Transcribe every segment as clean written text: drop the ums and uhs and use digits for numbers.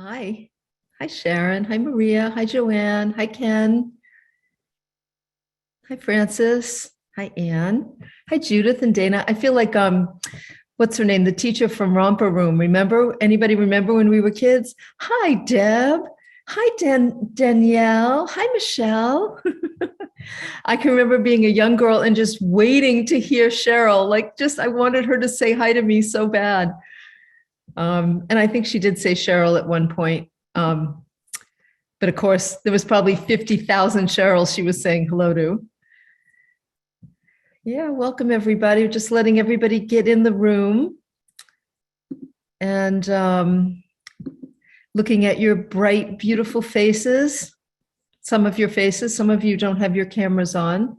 Hi. Hi, Sharon. Hi, Maria. Hi, Joanne. Hi, Ken. Hi, Francis. Hi, Anne. Hi, Judith and Dana. I feel like what's her name? The teacher from Romper Room. Remember? Anybody remember when we were kids? Hi, Deb. Hi, Danielle. Hi, Michelle. I can remember being a young girl and just waiting to hear Cheryl. I wanted her to say hi to me so bad. And I think she did say Cheryl at one point. But of course, there was probably 50,000 Cheryls she was saying hello to. Yeah, welcome everybody. Just letting everybody get in the room and looking at your bright, beautiful faces. Some of your faces, some of you don't have your cameras on.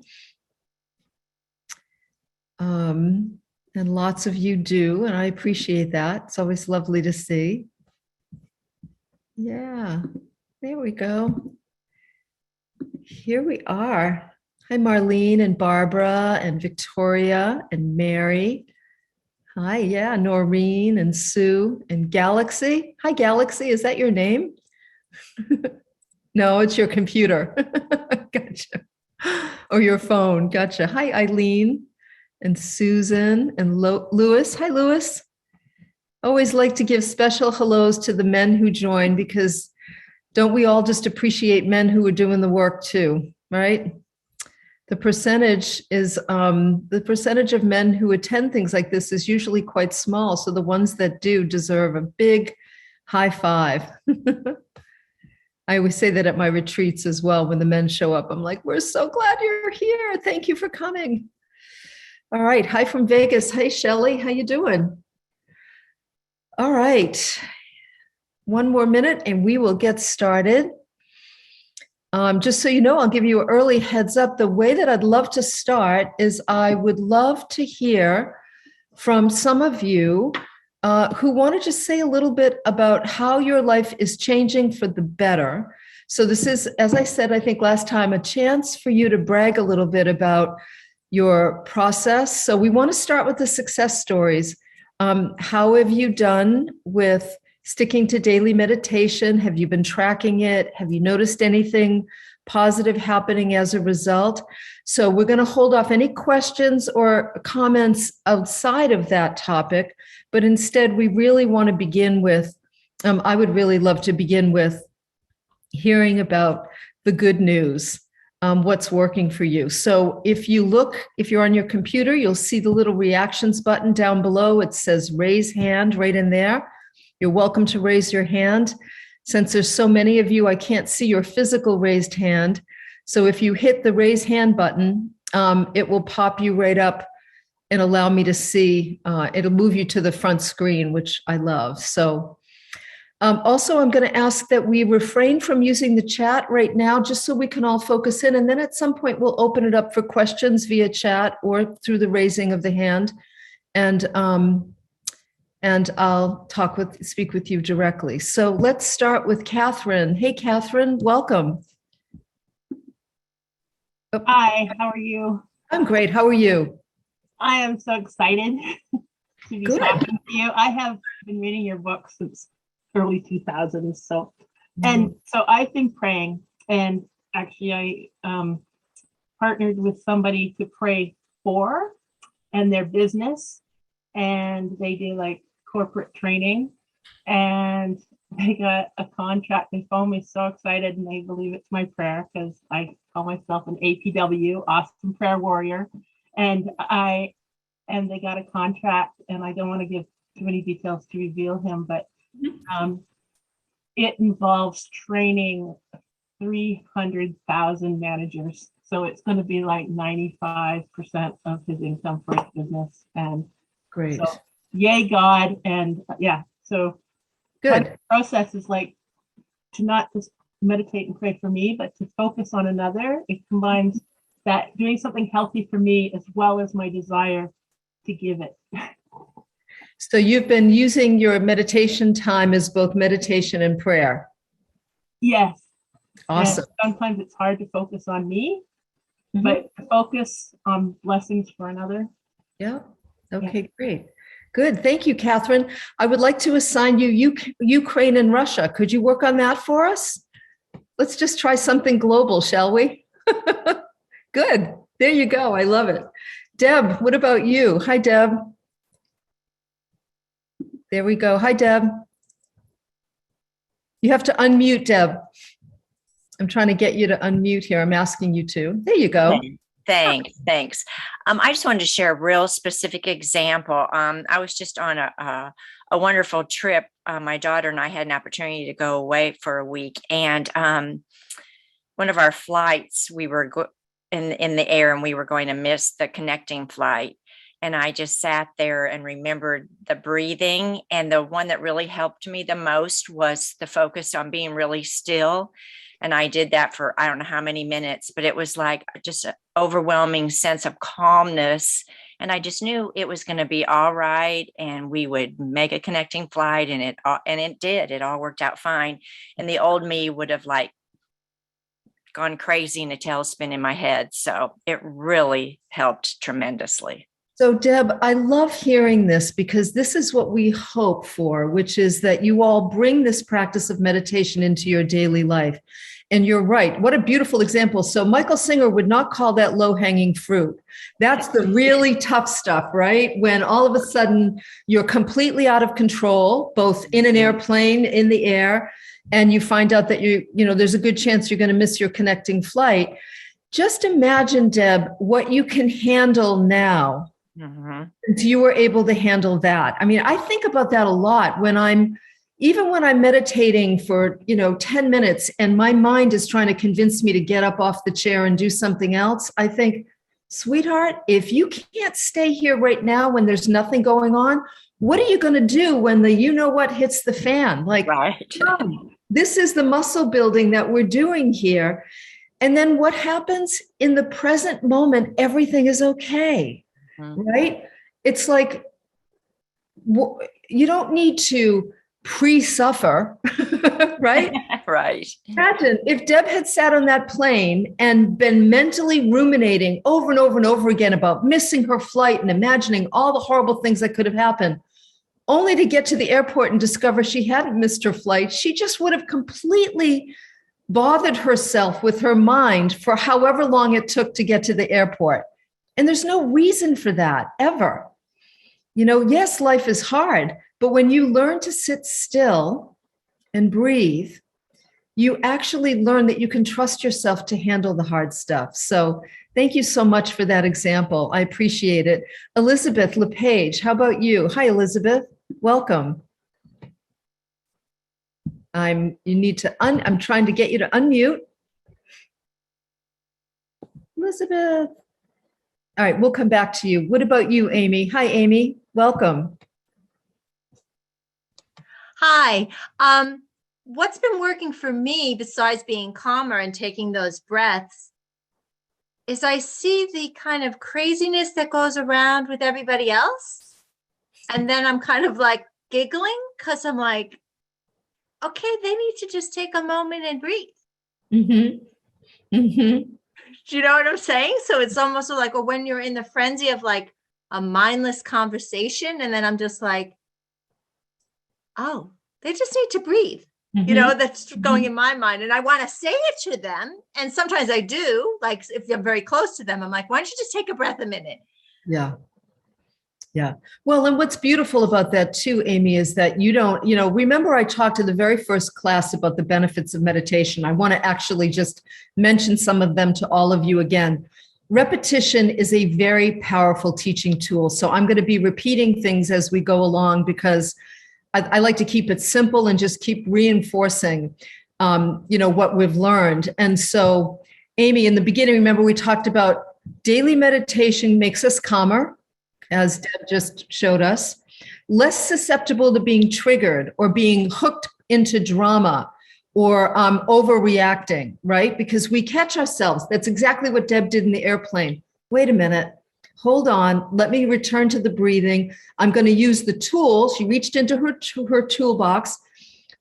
And lots of you do, and I appreciate that. It's always lovely to see. Yeah, there we go. Here we are. Hi, Marlene and Barbara and Victoria and Mary. Hi, yeah, Noreen and Sue and Galaxy. Hi, Galaxy, is that your name? No, it's your computer. Gotcha. Or your phone. Gotcha. Hi, Eileen and Susan and Lewis. Hi, Lewis. Always like to give special hellos to the men who join, because don't we all just appreciate men who are doing the work too, right? The percentage of men who attend things like this is usually quite small. So the ones that do deserve a big high five. I always say that at my retreats as well. When the men show up, I'm like, we're so glad you're here. Thank you for coming. All right. Hi from Vegas. Hey, Shelly. How you doing? All right. One more minute and we will get started. Just so you know, I'll give you an early heads up. The way that I'd love to start is I would love to hear from some of you who want to just say a little bit about how your life is changing for the better. So this is, as I said, I think last time, a chance for you to brag a little bit about your process. So we want to start with the success stories. How have you done with sticking to daily meditation? Have you been tracking it? Have you noticed anything positive happening as a result? So we're going to hold off any questions or comments outside of that topic, but instead we really want to begin with, I would really love to begin with hearing about the good news. What's working for you. So if you're on your computer, you'll see the little reactions button down below. It says raise hand right in there. You're welcome to raise your hand. Since there's so many of you, I can't see your physical raised hand. So if you hit the raise hand button, it will pop you right up and allow me to see. It'll move you to the front screen, which I love. So also, I'm going to ask that we refrain from using the chat right now, just so we can all focus in. And then at some point, we'll open it up for questions via chat or through the raising of the hand. And I'll speak with you directly. So let's start with Catherine. Hey, Catherine, welcome. Hi, how are you? I'm great. How are you? I am so excited to be talking to you. I have been reading your book since early 2000s. So I've been praying, and actually I partnered with somebody to pray for and their business, and they do like corporate training, and they got a contract. They phoned me so excited, and they believe it's my prayer, because I call myself an APW, awesome prayer warrior, and they got a contract, and I don't want to give too many details to reveal him, but it involves training 300,000 managers. So it's going to be like 95% of his income for his business. And great. So, yay, God. And yeah, so good. My process is like to not just meditate and pray for me, but to focus on another. It combines that doing something healthy for me as well as my desire to give it. So you've been using your meditation time as both meditation and prayer. Yes. Awesome. And sometimes it's hard to focus on me, but to focus on blessings for another. Yeah. Okay, great. Good. Thank you, Catherine. I would like to assign you Ukraine and Russia. Could you work on that for us? Let's just try something global, shall we? Good. There you go. I love it. Deb, what about you? Hi, Deb. There we go. Hi, Deb. You have to unmute, Deb. I'm trying to get you to unmute here. I'm asking you to. There you go. Thanks. I just wanted to share a real specific example. I was just on a wonderful trip. My daughter and I had an opportunity to go away for a week, and one of our flights, we were in the air, and we were going to miss the connecting flight. And I just sat there and remembered the breathing. And the one that really helped me the most was the focus on being really still. And I did that for, I don't know how many minutes, but it was like just an overwhelming sense of calmness. And I just knew it was going to be all right. And we would make a connecting flight, and it did. It all worked out fine. And the old me would have like gone crazy in a tailspin in my head. So it really helped tremendously. So, Deb, I love hearing this because this is what we hope for, which is that you all bring this practice of meditation into your daily life. And you're right. What a beautiful example. So Michael Singer would not call that low-hanging fruit. That's the really tough stuff, right? When all of a sudden you're completely out of control, both in an airplane, in the air, and you find out that there's a good chance you're going to miss your connecting flight. Just imagine, Deb, what you can handle now. Mm-hmm. Since you were able to handle that. I mean, I think about that a lot when I'm meditating for, 10 minutes and my mind is trying to convince me to get up off the chair and do something else. I think, sweetheart, if you can't stay here right now when there's nothing going on, what are you going to do when the what hits the fan? Like, right. This is the muscle building that we're doing here. And then what happens in the present moment, everything is okay. Right? It's like, you don't need to pre-suffer, right? Right. Imagine if Deb had sat on that plane and been mentally ruminating over and over and over again about missing her flight and imagining all the horrible things that could have happened, only to get to the airport and discover she hadn't missed her flight. She just would have completely bothered herself with her mind for however long it took to get to the airport. And there's no reason for that ever. Yes, life is hard, but when you learn to sit still and breathe, you actually learn that you can trust yourself to handle the hard stuff. So thank you so much for that example. I appreciate it. Elizabeth LePage, how about you? Hi, Elizabeth. Welcome. I'm trying to get you to unmute. Elizabeth. All right, we'll come back to you. What about you, Amy? Hi, Amy. Welcome. Hi. What's been working for me besides being calmer and taking those breaths is I see the kind of craziness that goes around with everybody else. And then I'm kind of like giggling because I'm like, okay, they need to just take a moment and breathe. Mm-hmm. Mm-hmm. Do you know what I'm saying? So it's almost like when you're in the frenzy of like a mindless conversation, and then I'm just like, oh, they just need to breathe. Mm-hmm. That's going in my mind. And I want to say it to them. And sometimes I do, like if I'm very close to them, I'm like, why don't you just take a breath a minute? Yeah. Yeah. Well, and what's beautiful about that too, Amy, is that you don't, remember I talked in the very first class about the benefits of meditation. I want to actually just mention some of them to all of you again. Repetition is a very powerful teaching tool. So I'm going to be repeating things as we go along because I like to keep it simple and just keep reinforcing, what we've learned. And so, Amy, in the beginning, remember we talked about daily meditation makes us calmer, as Deb just showed us, less susceptible to being triggered or being hooked into drama or overreacting, right? Because we catch ourselves. That's exactly what Deb did in the airplane. Wait a minute. Hold on. Let me return to the breathing. I'm going to use the tool. She reached into her toolbox,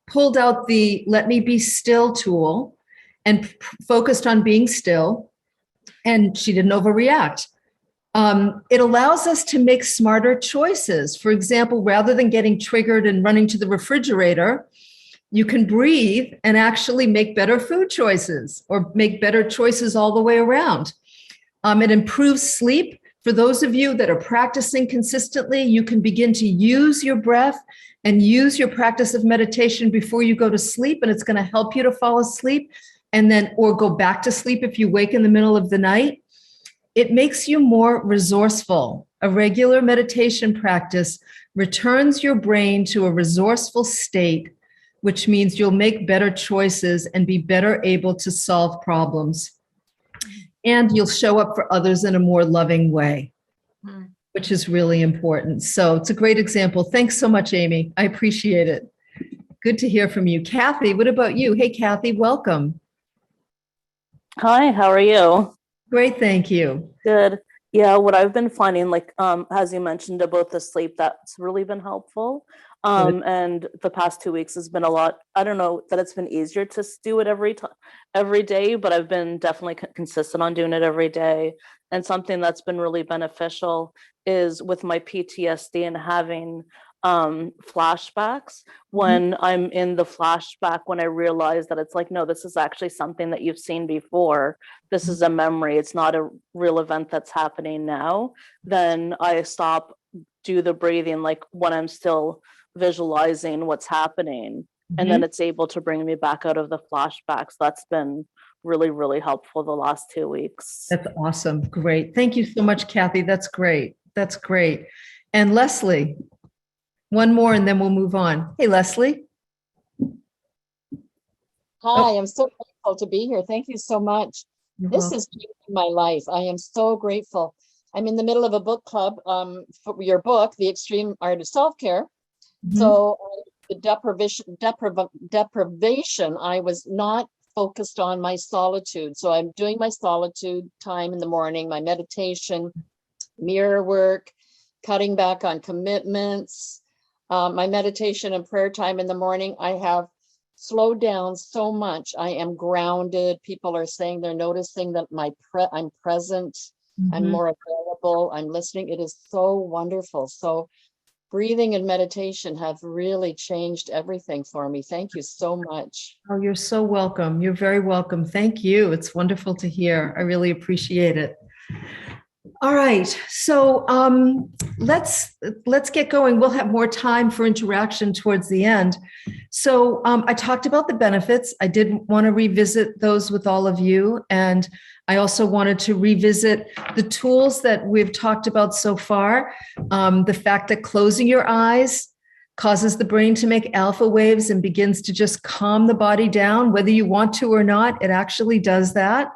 pulled out the let me be still tool and focused on being still. And she didn't overreact. It allows us to make smarter choices. For example, rather than getting triggered and running to the refrigerator, you can breathe and actually make better food choices or make better choices all the way around. It improves sleep. For those of you that are practicing consistently, you can begin to use your breath and use your practice of meditation before you go to sleep, and it's going to help you to fall asleep and then, or go back to sleep if you wake in the middle of the night. It makes you more resourceful. A regular meditation practice returns your brain to a resourceful state, which means you'll make better choices and be better able to solve problems. And you'll show up for others in a more loving way, which is really important. So it's a great example. Thanks so much, Amy. I appreciate it. Good to hear from you. Kathy, what about you? Hey, Kathy, welcome. Hi, how are you? Great, thank you. Good. Yeah, what I've been finding, like, as you mentioned about the sleep, that's really been helpful. And the past 2 weeks has been a lot. I don't know that it's been easier to do it every day, but I've been definitely consistent on doing it every day. And something that's been really beneficial is with my PTSD and having flashbacks. When I'm in the flashback, when I realize that it's like, no, this is actually something that you've seen before. This is a memory. It's not a real event that's happening now. Then I stop, do the breathing, like when I'm still visualizing what's happening, and then it's able to bring me back out of the flashbacks. That's been really, really helpful the last 2 weeks. That's awesome. Great. Thank you so much, Kathy. That's great. That's great. And Leslie, one more and then we'll move on. Hey, Leslie. Hi, I'm so grateful to be here. Thank you so much. This has changed my life. I am so grateful. I'm in the middle of a book club for your book, The Extreme Art of Self-Care. So the deprivation, I was not focused on my solitude. So I'm doing my solitude time in the morning, my meditation, mirror work, cutting back on commitments, my meditation and prayer time in the morning. I have slowed down so much. I am grounded. People are saying they're noticing that I'm present. I'm more available. I'm listening. It is so wonderful. So breathing and meditation have really changed everything for me. Thank you so much. Oh, you're so welcome. You're very welcome. Thank you. It's wonderful to hear. I really appreciate it. All right. So let's get going. We'll have more time for interaction towards the end. So I talked about the benefits. I did want to revisit those with all of you. And I also wanted to revisit the tools that we've talked about so far. The fact that closing your eyes causes the brain to make alpha waves and begins to just calm the body down, whether you want to or not, it actually does that.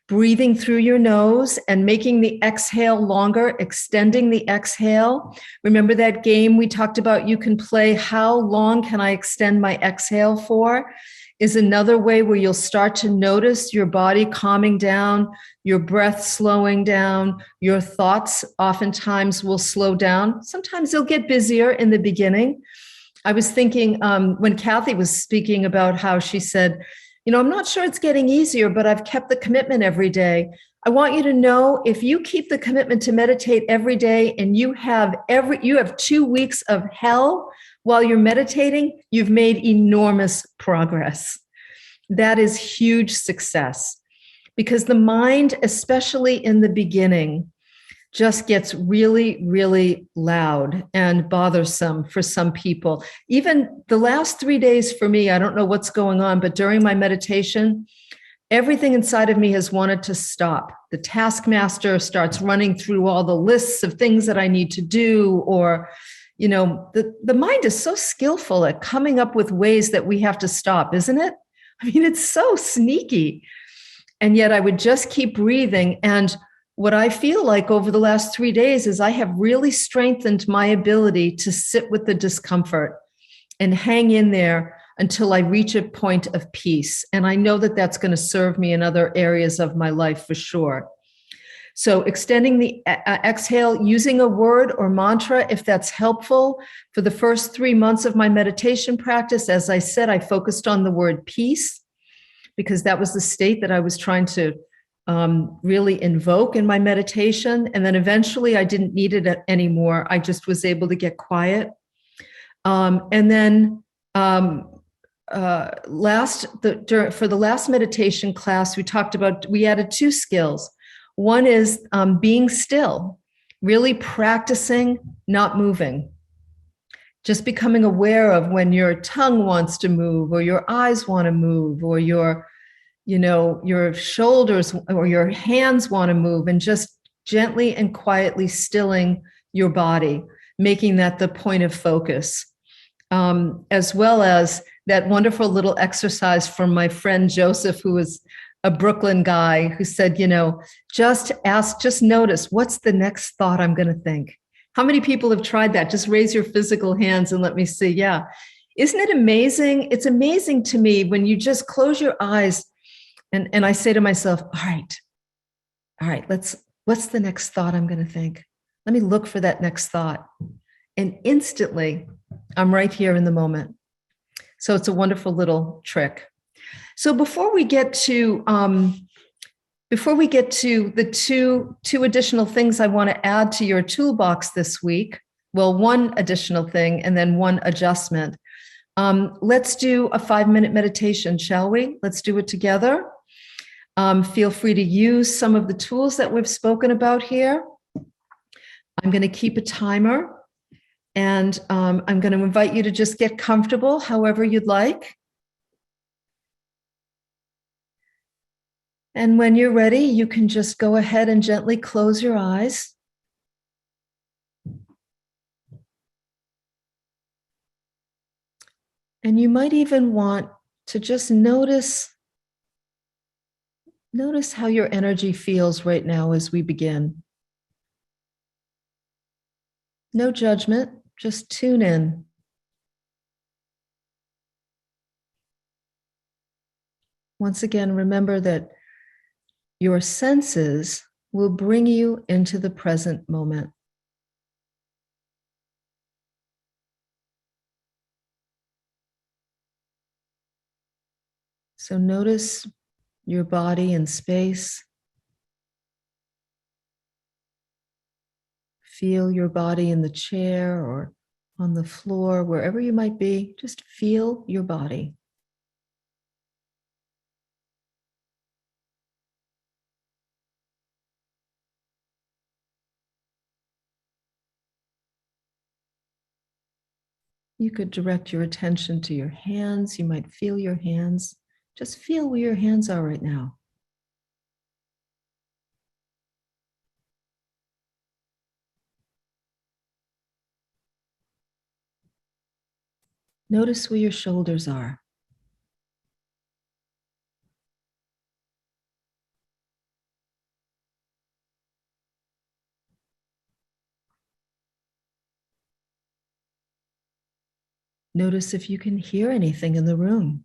Breathing through your nose and making the exhale longer, extending the exhale. Remember that game we talked about you can play, how long can I extend my exhale for? Is another way where you'll start to notice your body calming down, your breath slowing down, your thoughts oftentimes will slow down. Sometimes they'll get busier in the beginning. I was thinking when Kathy was speaking about how she said, you know, I'm not sure it's getting easier, but I've kept the commitment every day. I want you to know if you keep the commitment to meditate every day and you have 2 weeks of hell while you're meditating, you've made enormous progress. That is huge success because the mind, especially in the beginning, just gets really, really loud and bothersome for some people. Even the last 3 days for me, I don't know what's going on, but during my meditation, everything inside of me has wanted to stop. The taskmaster starts running through all the lists of things that I need to do, or, you know, the mind is so skillful at coming up with ways that we have to stop, isn't it? I mean, it's so sneaky. And yet I would just keep breathing. And what I feel like over the last 3 days is I have really strengthened my ability to sit with the discomfort and hang in there until I reach a point of peace. And I know that that's going to serve me in other areas of my life for sure. So extending the exhale, using a word or mantra, if that's helpful. For the first 3 months of my meditation practice, as I said, I focused on the word peace because that was the state that I was trying to really invoke in my meditation. And then eventually I didn't need it anymore. I just was able to get quiet. And then for the last meditation class, we added 2 skills. One is being still, really practicing not moving. Just becoming aware of when your tongue wants to move, or your eyes want to move, or your shoulders or your hands want to move, and just gently and quietly stilling your body, making that the point of focus. As well as that wonderful little exercise from my friend Joseph, who is a Brooklyn guy, who said, just notice, what's the next thought I'm going to think? How many people have tried that? Just raise your physical hands and let me see. Yeah. Isn't it amazing? It's amazing to me when you just close your eyes and I say to myself, all right, what's the next thought I'm going to think? Let me look for that next thought. And instantly, I'm right here in the moment. So it's a wonderful little trick. So before we get to the two additional things I want to add to your toolbox this week, well, one additional thing and then one adjustment. Let's do a 5-minute meditation, shall we? Let's do it together. Feel free to use some of the tools that we've spoken about here. I'm going to keep a timer, and I'm going to invite you to just get comfortable however you'd like. And when you're ready, you can just go ahead and gently close your eyes. And you might even want to just notice how your energy feels right now as we begin. No judgment, just tune in. Once again, remember that your senses will bring you into the present moment. So notice your body in space. Feel your body in the chair or on the floor, wherever you might be. Just feel your body. You could direct your attention to your hands. You might feel your hands. Just feel where your hands are right now. Notice where your shoulders are. Notice if you can hear anything in the room.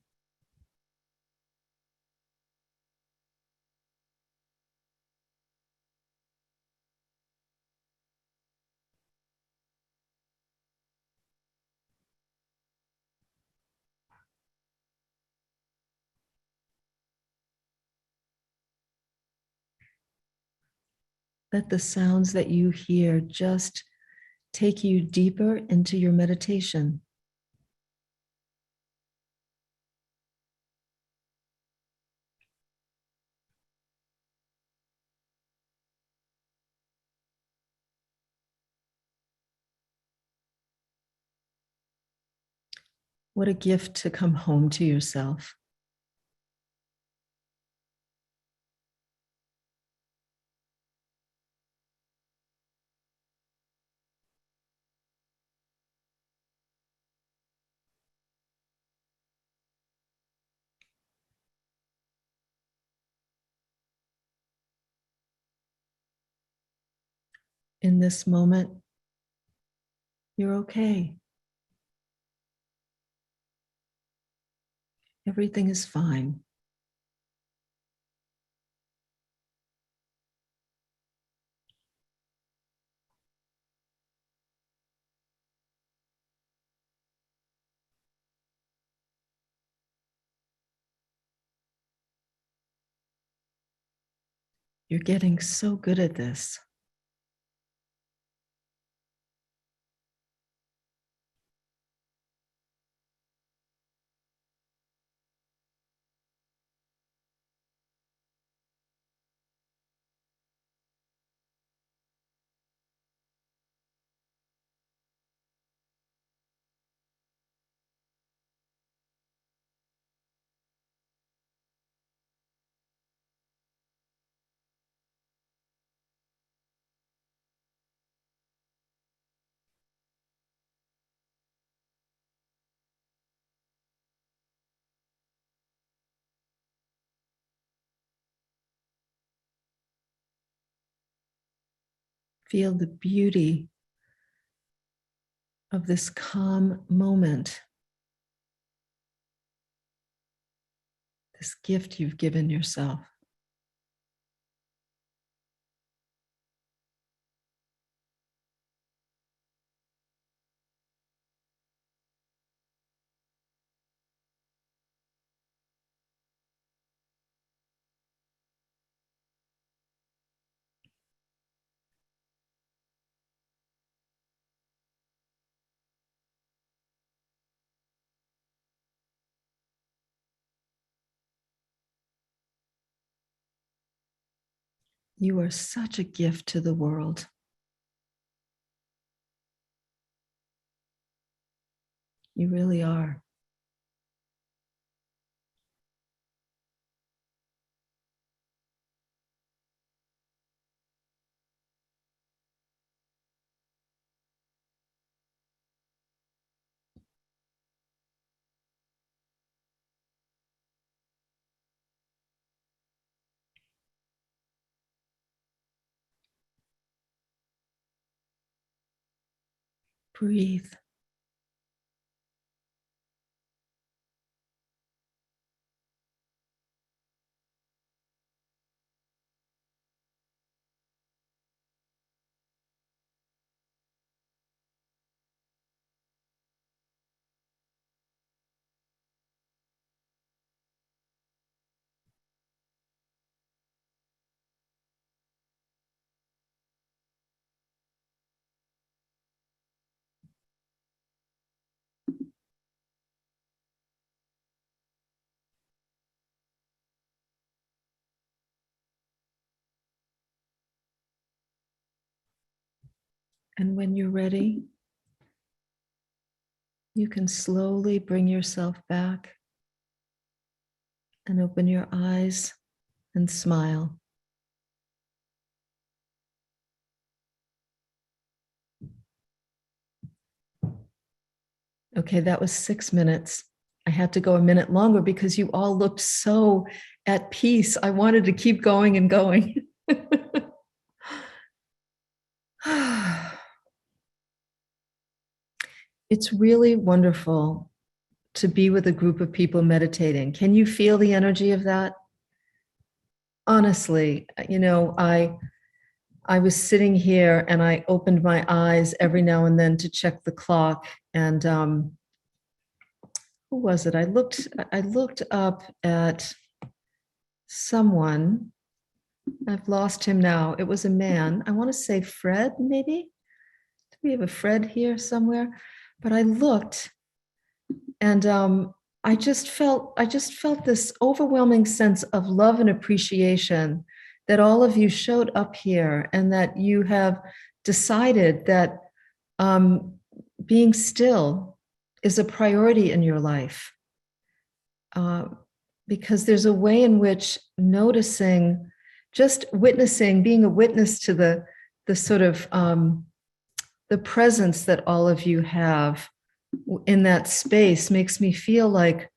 Let the sounds that you hear just take you deeper into your meditation. What a gift to come home to yourself. In this moment, you're okay. Everything is fine. You're getting so good at this. Feel the beauty of this calm moment, this gift you've given yourself. You are such a gift to the world. You really are. Breathe. And when you're ready, you can slowly bring yourself back and open your eyes and smile. Okay, that was 6 minutes. I had to go a minute longer because you all looked so at peace. I wanted to keep going and going. It's really wonderful to be with a group of people meditating. Can you feel the energy of that? Honestly, I was sitting here and I opened my eyes every now and then to check the clock. And who was it? I looked up at someone. I've lost him now. It was a man. I want to say Fred, maybe. Do we have a Fred here somewhere? But I looked, and I just felt this overwhelming sense of love and appreciation that all of you showed up here, and that you have decided that being still is a priority in your life. Because there's a way in which noticing, just witnessing, being a witness to the sort of the presence that all of you have in that space makes me feel like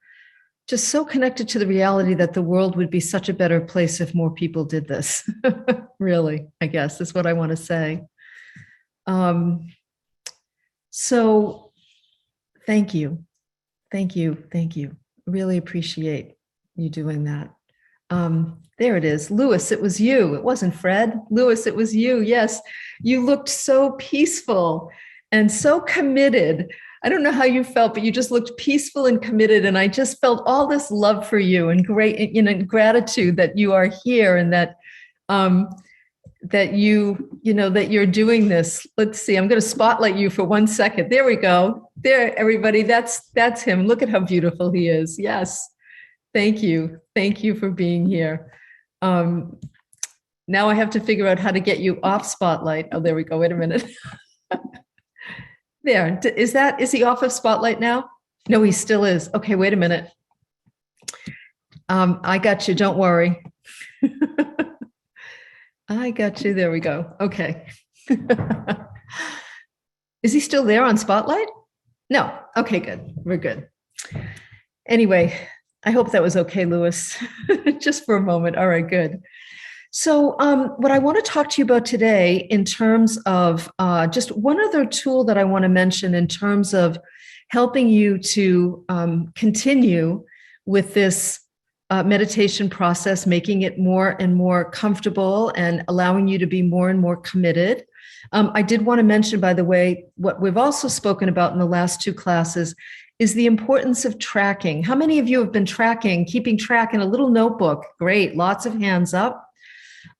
just so connected to the reality that the world would be such a better place if more people did this. Really, I guess is what I want to say. So thank you. Thank you. Thank you. Really appreciate you doing that. There it is. Louis, it was you. It wasn't Fred. Louis, it was you. Yes. You looked so peaceful and so committed. I don't know how you felt, but you just looked peaceful and committed. And I just felt all this love for you and great, gratitude that you are here and that that that you're doing this. Let's see, I'm going to spotlight you for 1 second. There we go. There, everybody, that's him. Look at how beautiful he is. Yes. Thank you. Thank you for being here. Now I have to figure out how to get you off spotlight. Oh, there we go. Wait a minute. There, is he off of spotlight now? No, he still is. Okay, wait a minute. I got you. Don't worry. I got you. There we go. Okay. Is he still there on spotlight? No. Okay, good. We're good. Anyway, I hope that was okay, Louis. Just for a moment. All right, good. So what I want to talk to you about today in terms of just one other tool that I want to mention in terms of helping you to continue with this meditation process, making it more and more comfortable and allowing you to be more and more committed. I did want to mention, by the way, what we've also spoken about in the last 2 classes is the importance of tracking. How many of you have been keeping track in a little notebook? Great, lots of hands up.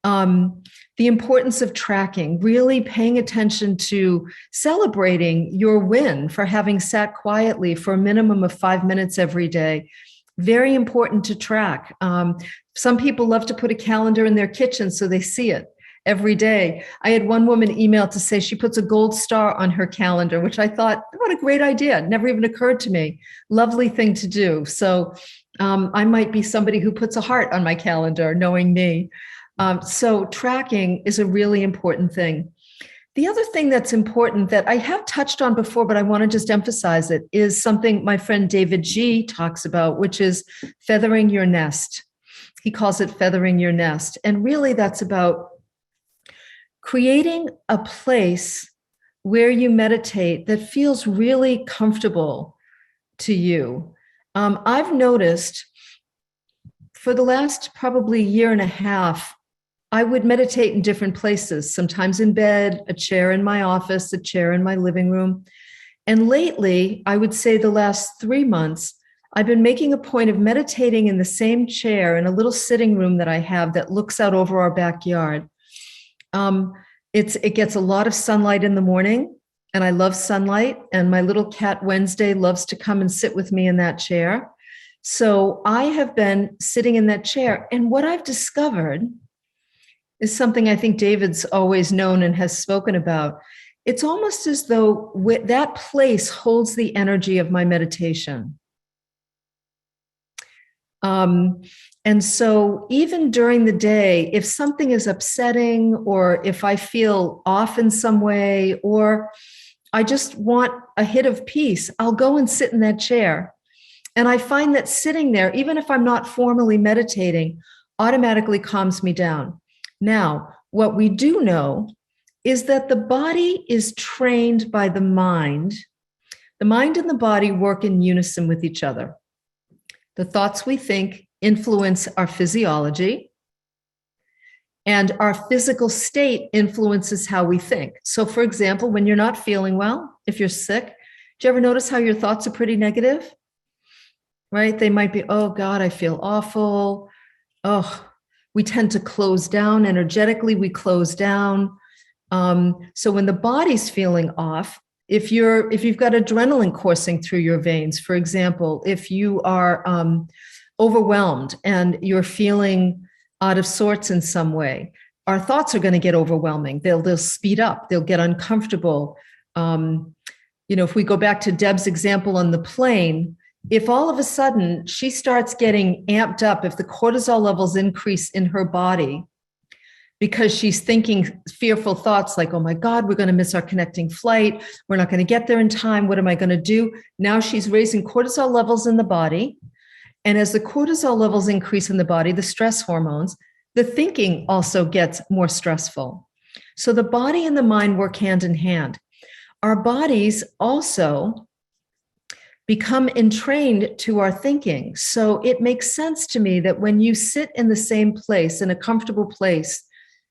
The importance of tracking, really paying attention to celebrating your win for having sat quietly for a minimum of 5 minutes every day. Very important to track. Some people love to put a calendar in their kitchen so they see it every day. I had one woman email to say she puts a gold star on her calendar, which I thought, what a great idea. It never even occurred to me. Lovely thing to do. So I might be somebody who puts a heart on my calendar, knowing me. So tracking is a really important thing. The other thing that's important that I have touched on before, but I want to just emphasize it, is something my friend David G. talks about, which is feathering your nest. He calls it feathering your nest. And really that's about creating a place where you meditate that feels really comfortable to you. I've noticed for the last probably year and a half, I would meditate in different places, sometimes in bed, a chair in my office, a chair in my living room. And lately, I would say the last 3 months, I've been making a point of meditating in the same chair in a little sitting room that I have that looks out over our backyard. It gets a lot of sunlight in the morning, and I love sunlight. And my little cat Wednesday loves to come and sit with me in that chair. So I have been sitting in that chair. And what I've discovered is something I think David's always known and has spoken about. It's almost as though that place holds the energy of my meditation. And so even during the day, if something is upsetting, or if I feel off in some way, or I just want a hit of peace, I'll go and sit in that chair. And I find that sitting there, even if I'm not formally meditating, automatically calms me down. Now, what we do know is that the body is trained by the mind. The mind and the body work in unison with each other. The thoughts we think influence our physiology, and our physical state influences how we think. So, for example, when you're not feeling well, if you're sick, do you ever notice how your thoughts are pretty negative? Right? They might be, oh God, I feel awful. Oh, we tend to close down energetically. We close down. So when the body's feeling off, if you've got adrenaline coursing through your veins, for example, if you are overwhelmed and you're feeling out of sorts in some way, our thoughts are going to get overwhelming. They'll speed up. They'll get uncomfortable. If we go back to Deb's example on the plane, if all of a sudden she starts getting amped up, if the cortisol levels increase in her body because she's thinking fearful thoughts like, oh my God, we're going to miss our connecting flight. We're not going to get there in time. What am I going to do? Now she's raising cortisol levels in the body. And as the cortisol levels increase in the body, the stress hormones, the thinking also gets more stressful. So the body and the mind work hand in hand. Our bodies also become entrained to our thinking. So it makes sense to me that when you sit in the same place, in a comfortable place,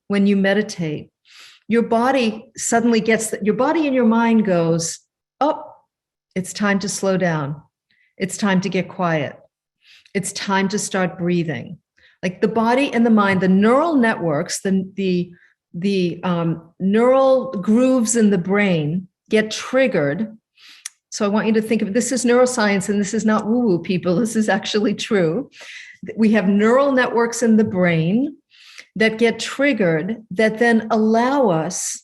when you meditate, your body suddenly your body and your mind goes, oh, it's time to slow down. It's time to get quiet. It's time to start breathing. Like the body and the mind, the neural networks, the neural grooves in the brain get triggered. So I want you to think of this is neuroscience, and this is not woo-woo, people. This is actually true. We have neural networks in the brain that get triggered that then allow us,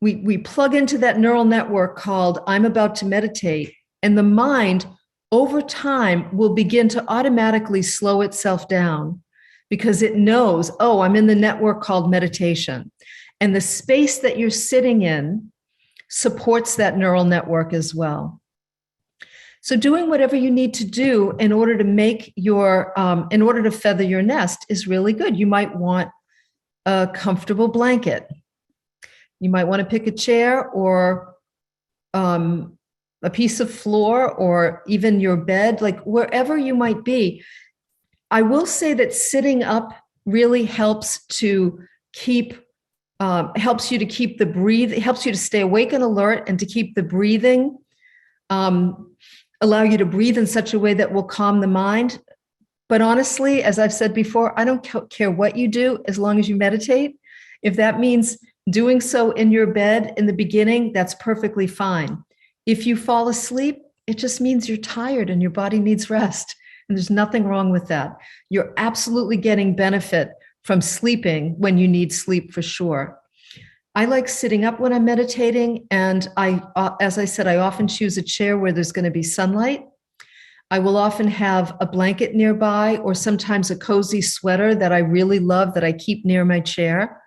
we plug into that neural network called I'm about to meditate, and the mind over time will begin to automatically slow itself down because it knows, oh, I'm in the network called meditation. And the space that you're sitting in supports that neural network as well. So doing whatever you need to do in order to make your, in order to feather your nest is really good. You might want a comfortable blanket. You might want to pick a chair or a piece of floor or even your bed, like wherever you might be. I will say that sitting up really helps to keep, helps you to keep the breathe, it helps you to stay awake and alert and to keep the breathing, allow you to breathe in such a way that will calm the mind. But honestly, as I've said before, I don't care what you do as long as you meditate. If that means doing so in your bed in the beginning, that's perfectly fine. If you fall asleep, it just means you're tired and your body needs rest. And there's nothing wrong with that. You're absolutely getting benefit from sleeping when you need sleep for sure. I like sitting up when I'm meditating. And as I said, I often choose a chair where there's going to be sunlight. I will often have a blanket nearby or sometimes a cozy sweater that I really love that I keep near my chair.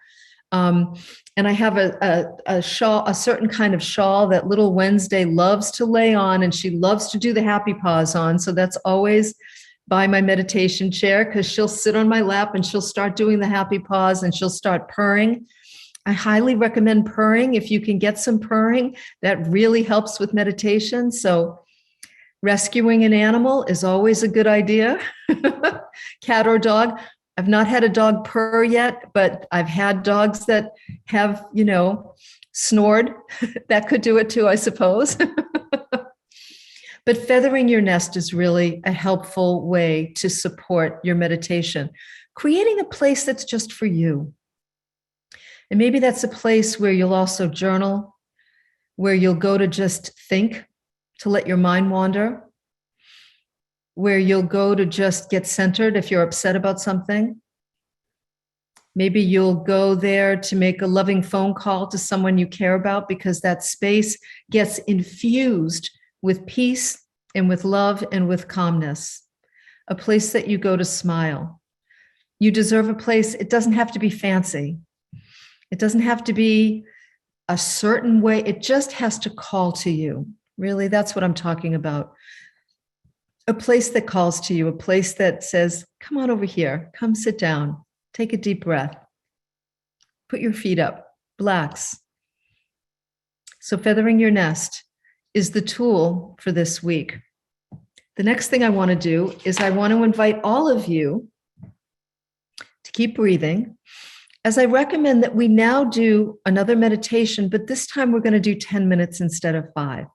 And I have a shawl, a certain kind of shawl that little Wednesday loves to lay on, and she loves to do the happy paws on. So that's always by my meditation chair because she'll sit on my lap and she'll start doing the happy paws and she'll start purring. I highly recommend purring. If you can get some purring, that really helps with meditation. So rescuing an animal is always a good idea, cat or dog. I've not had a dog purr yet, but I've had dogs that have, snored. That could do it too, I suppose. But feathering your nest is really a helpful way to support your meditation. Creating a place that's just for you. And maybe that's a place where you'll also journal, where you'll go to just think, to let your mind wander, where you'll go to just get centered if you're upset about something. Maybe you'll go there to make a loving phone call to someone you care about because that space gets infused with peace and with love and with calmness. A place that you go to smile. You deserve a place. It doesn't have to be fancy. It doesn't have to be a certain way. It just has to call to you. Really, that's what I'm talking about. A place that calls to you, a place that says, come on over here, come sit down, take a deep breath, put your feet up, relax. So feathering your nest is the tool for this week. The next thing I want to do is I want to invite all of you to keep breathing, as I recommend that we now do another meditation, but this time we're going to do 10 minutes instead of 5.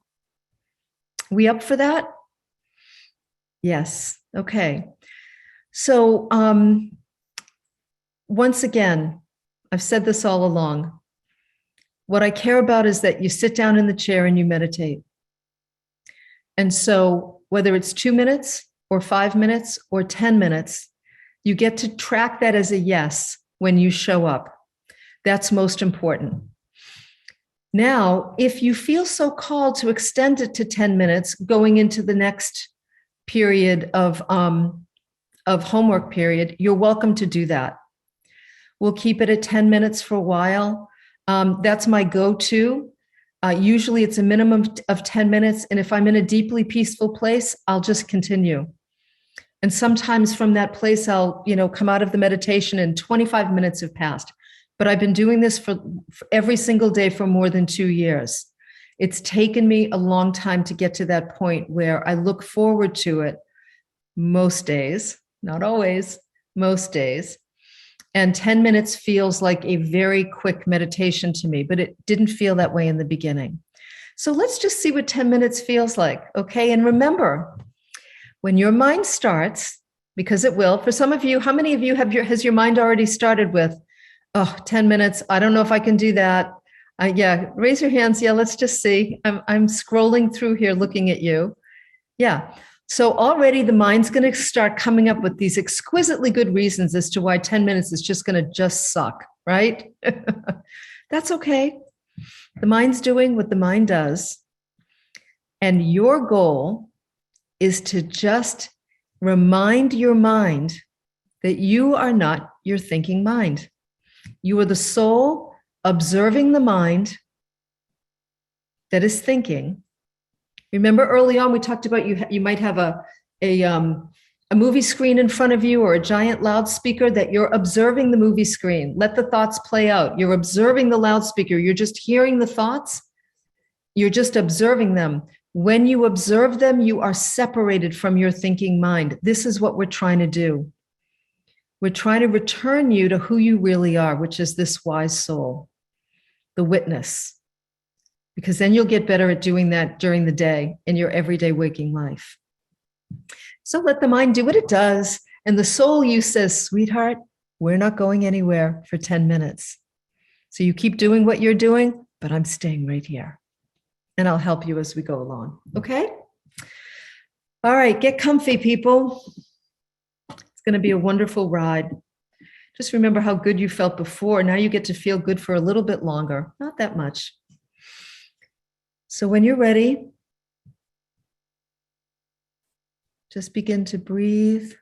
We up for that? Yes. Okay. So once again, I've said this all along. What I care about is that you sit down in the chair and you meditate. And so whether it's 2 minutes or 5 minutes or 10 minutes, you get to track that as a yes when you show up. That's most important. Now, if you feel so called to extend it to 10 minutes going into the next period of homework period, you're welcome to do that. We'll keep it at 10 minutes for a while. That's my go-to. Usually it's a minimum of 10 minutes. And if I'm in a deeply peaceful place, I'll just continue. And sometimes from that place, I'll, come out of the meditation and 25 minutes have passed. But I've been doing this for every single day for more than 2 years. It's taken me a long time to get to that point where I look forward to it most days, not always, most days. And 10 minutes feels like a very quick meditation to me, but it didn't feel that way in the beginning. So let's just see what 10 minutes feels like, okay? And remember, when your mind starts, because it will. For some of you, how many of you has your mind already started with, oh, 10 minutes? I don't know if I can do that. Yeah, raise your hands. Yeah, let's just see. I'm scrolling through here looking at you. Yeah. So already the mind's going to start coming up with these exquisitely good reasons as to why 10 minutes is just going to just suck, right? That's okay. The mind's doing what the mind does. And your goal is to just remind your mind that you are not your thinking mind. You are the soul observing the mind that is thinking. Remember early on, we talked about you might have a movie screen in front of you or a giant loudspeaker that you're observing the movie screen. Let the thoughts play out. You're observing the loudspeaker. You're just hearing the thoughts. You're just observing them. When you observe them, you are separated from your thinking mind. This is what we're trying to do. We're trying to return you to who you really are, which is this wise soul, the witness. Because then you'll get better at doing that during the day in your everyday waking life. So let the mind do what it does. And the soul you says, sweetheart, we're not going anywhere for 10 minutes. So you keep doing what you're doing, but I'm staying right here. And I'll help you as we go along. Okay? All right, get comfy, people. It's going to be a wonderful ride. Just remember how good you felt before. Now you get to feel good for a little bit longer, not that much. So when you're ready, just begin to breathe.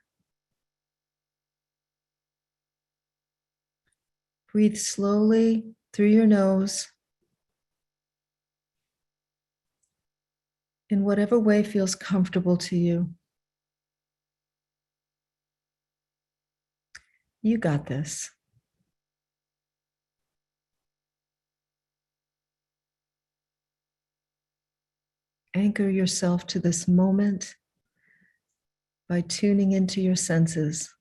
Breathe slowly through your nose in whatever way feels comfortable to you. You got this. Anchor yourself to this moment by tuning into your senses.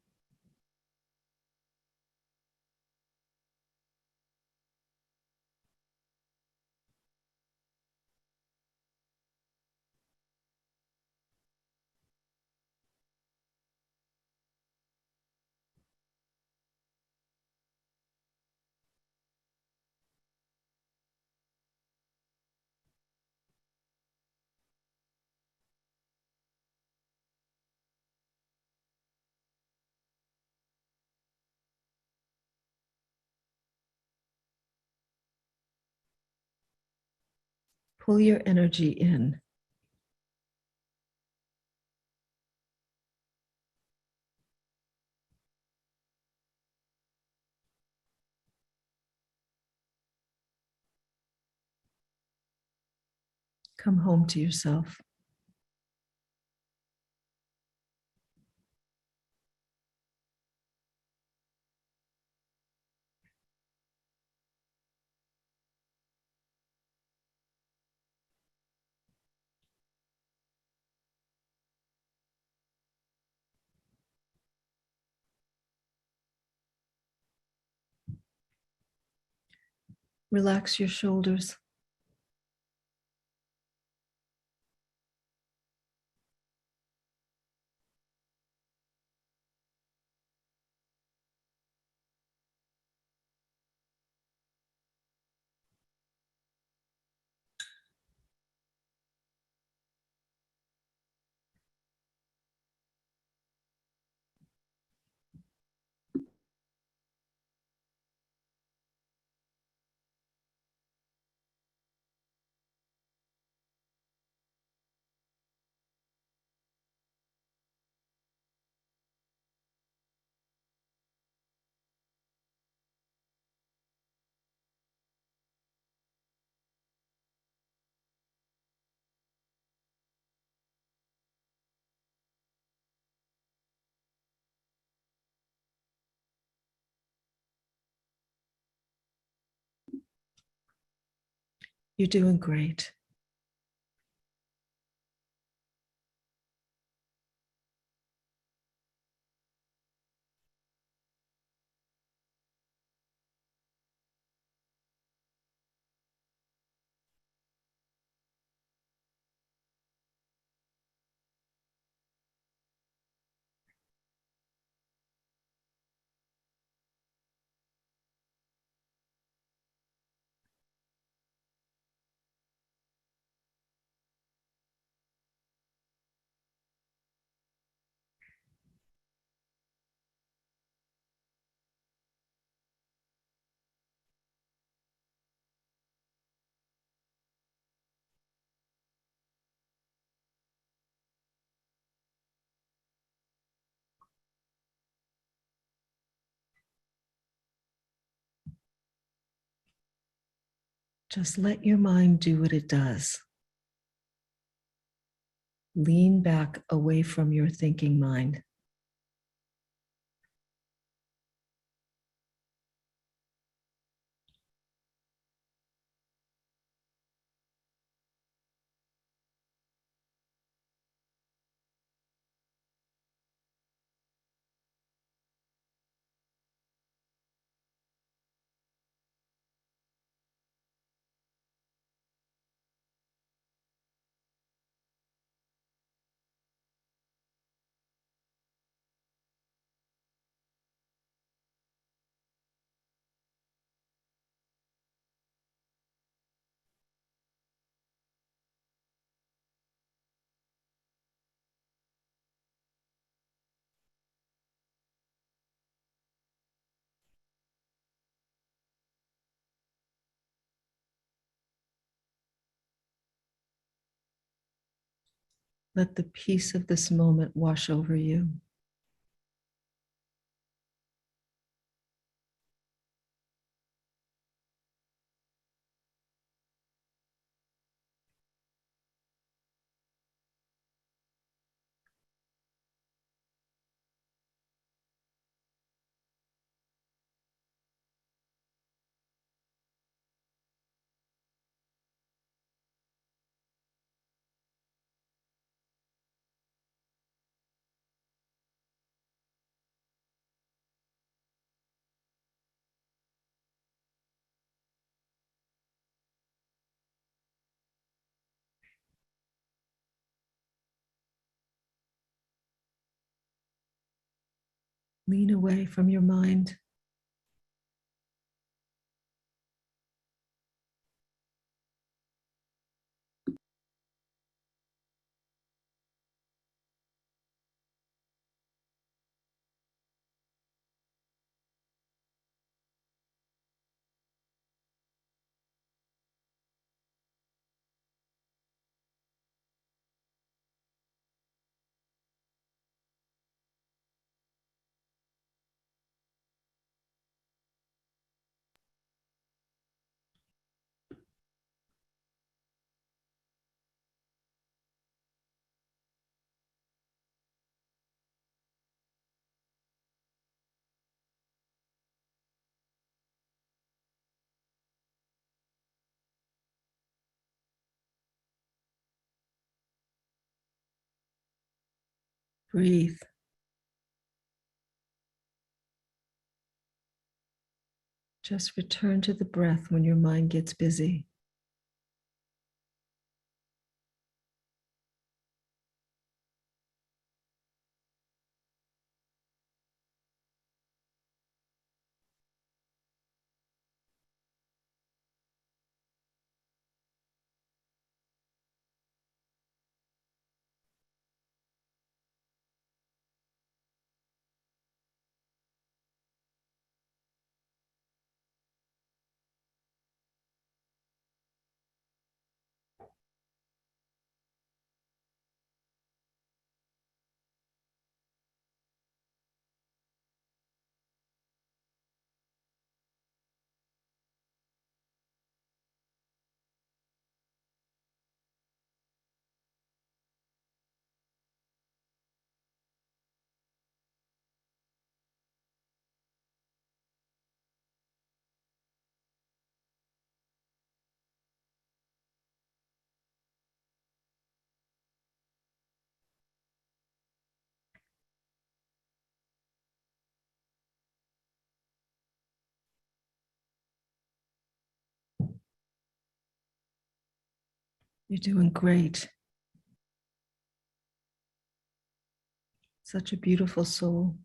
Pull your energy in. Come home to yourself. Relax your shoulders. You're doing great. Just let your mind do what it does. Lean back away from your thinking mind. Let the peace of this moment wash over you. Lean away from your mind. Breathe. Just return to the breath when your mind gets busy. You're doing great. Such a beautiful soul.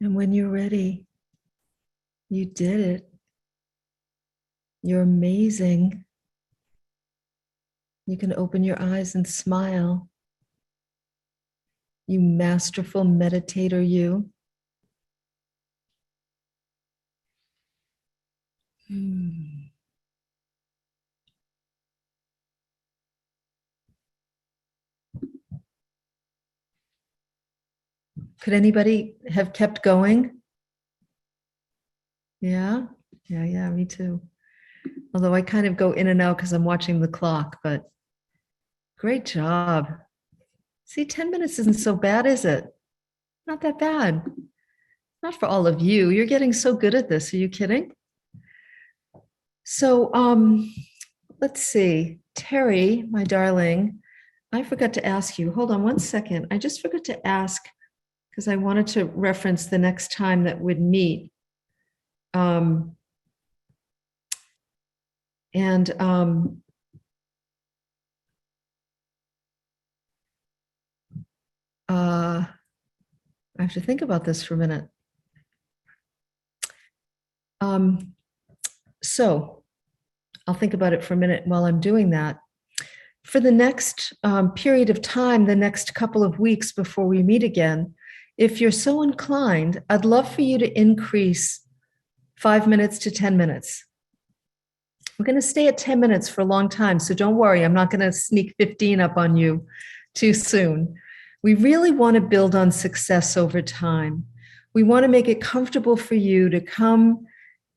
And when you're ready, you did it. You're amazing. You can open your eyes and smile. You masterful meditator, you. Could anybody have kept going? Yeah, yeah, me too. Although I kind of go in and out because I'm watching the clock, but great job. See, 10 minutes isn't so bad, is it? Not that bad. Not for all of you. You're getting so good at this. Are you kidding? So, let's see. Terry, my darling, I forgot to ask you. Hold on one second. I just forgot to ask because I wanted to reference the next time that we'd meet. And I have to think about this for a minute. So I'll think about it for a minute while I'm doing that. For the next period of time, the next couple of weeks before we meet again, if you're so inclined, I'd love for you to increase 5 minutes to 10 minutes. We're going to stay at 10 minutes for a long time, so don't worry. I'm not going to sneak 15 up on you too soon. We really want to build on success over time. We want to make it comfortable for you to come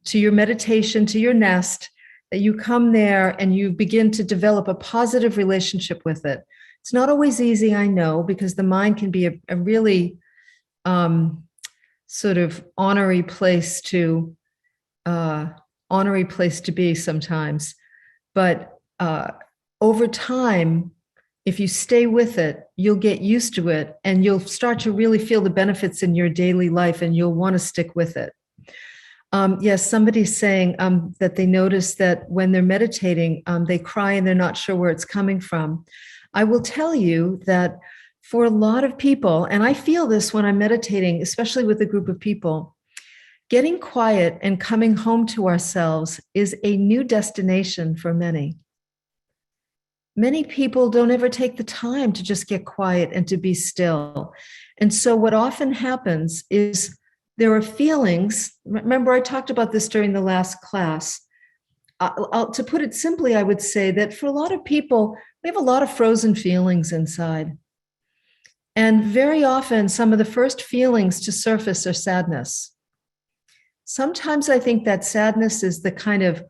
to your meditation, to your nest, that you come there and you begin to develop a positive relationship with it. It's not always easy, I know, because the mind can be a really sort of ornery place to be sometimes. But over time, if you stay with it, you'll get used to it and you'll start to really feel the benefits in your daily life and you'll want to stick with it. Yes, somebody's saying that they notice that when they're meditating, they cry and they're not sure where it's coming from. I will tell you that for a lot of people, and I feel this when I'm meditating, especially with a group of people, getting quiet and coming home to ourselves is a new destination for many. Many people don't ever take the time to just get quiet and to be still. And so what often happens is there are feelings. Remember, I talked about this during the last class. To put it simply, I would say that for a lot of people, we have a lot of frozen feelings inside. And very often, some of the first feelings to surface are sadness. Sometimes I think that sadness is the kind of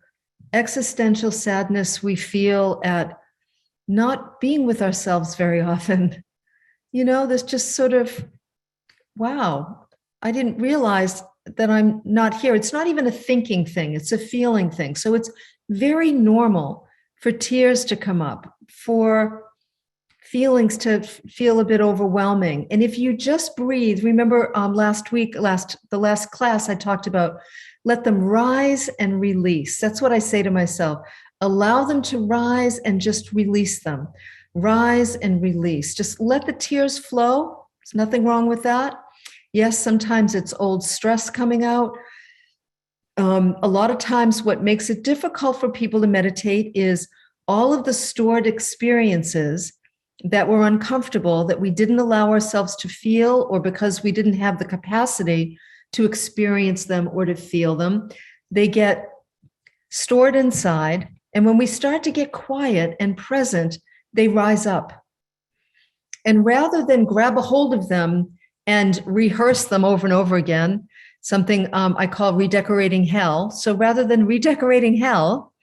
existential sadness we feel at not being with ourselves very often. You know, there's just sort of, wow, I didn't realize that I'm not here. It's not even a thinking thing, it's a feeling thing. So it's very normal for tears to come up, for feelings to feel a bit overwhelming. And if you just breathe, remember the last class I talked about, let them rise and release. That's what I say to myself. Allow them to rise and just release them. Rise and release. Just let the tears flow. There's nothing wrong with that. Yes, sometimes it's old stress coming out. A lot of times what makes it difficult for people to meditate is all of the stored experiences that were uncomfortable, that we didn't allow ourselves to feel, or because we didn't have the capacity to experience them or to feel them. They get stored inside. And when we start to get quiet and present, they rise up. And rather than grab a hold of them and rehearse them over and over again, something I call redecorating hell. So rather than redecorating hell,